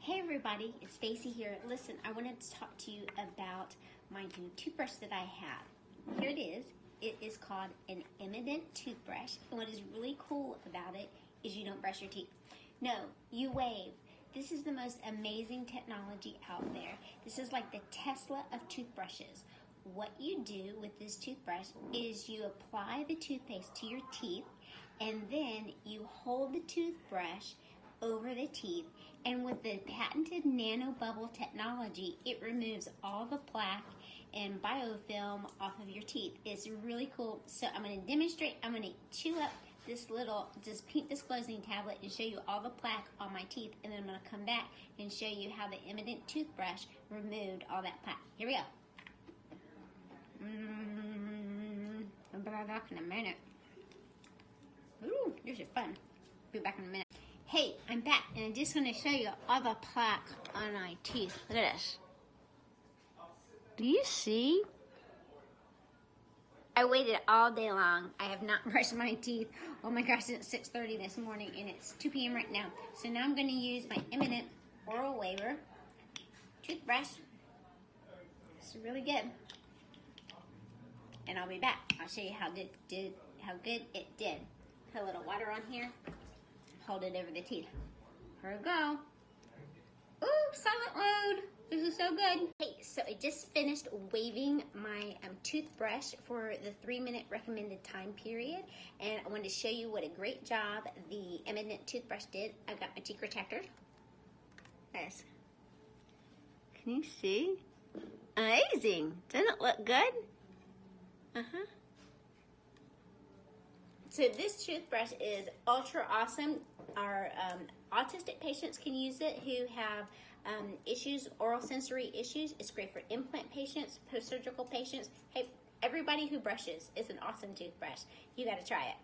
Hey everybody, it's Stacy here. Listen, I wanted to talk to you about my new toothbrush that I have. Here it is. It is called an emmi-dent toothbrush. And what is really cool about it is you don't brush your teeth. No, you wave. This is the most amazing technology out there. This is like the Tesla of toothbrushes. What you do with this toothbrush is you apply the toothpaste to your teeth and then you hold the toothbrush over the teeth, and with the patented nano-bubble technology, it removes all the plaque and biofilm off of your teeth. It's really cool. So I'm going to demonstrate. I'm going to chew up this little pink disclosing tablet and show you all the plaque on my teeth, and then I'm going to come back and show you how the emmi-dent toothbrush removed all that plaque. Here we go. I'll be back in a minute. Ooh, this is fun. Be back in a minute. Hey, I'm back, and I'm just going to show you all the plaque on my teeth. Look at this. Do you see? I waited all day long. I have not brushed my teeth. Oh my gosh, it's 6:30 this morning, and it's 2 p.m. right now. So now I'm going to use my emmi-dent oral waver toothbrush. It's really good. And I'll be back. I'll show you how good it did. Put a little water on here. Hold it over the teeth. Here we go. Ooh, silent mode. This is so good. Hey, so I just finished waving my toothbrush for the 3-minute recommended time period, and I wanted to show you what a great job the emmi-dent toothbrush did. I've got my teeth protector. Yes. Can you see? Amazing. Doesn't it look good? Uh-huh. So this toothbrush is ultra awesome. Our autistic patients can use it who have issues, oral sensory issues. It's great for implant patients, post-surgical patients. Hey, everybody who brushes is an awesome toothbrush. You got to try it.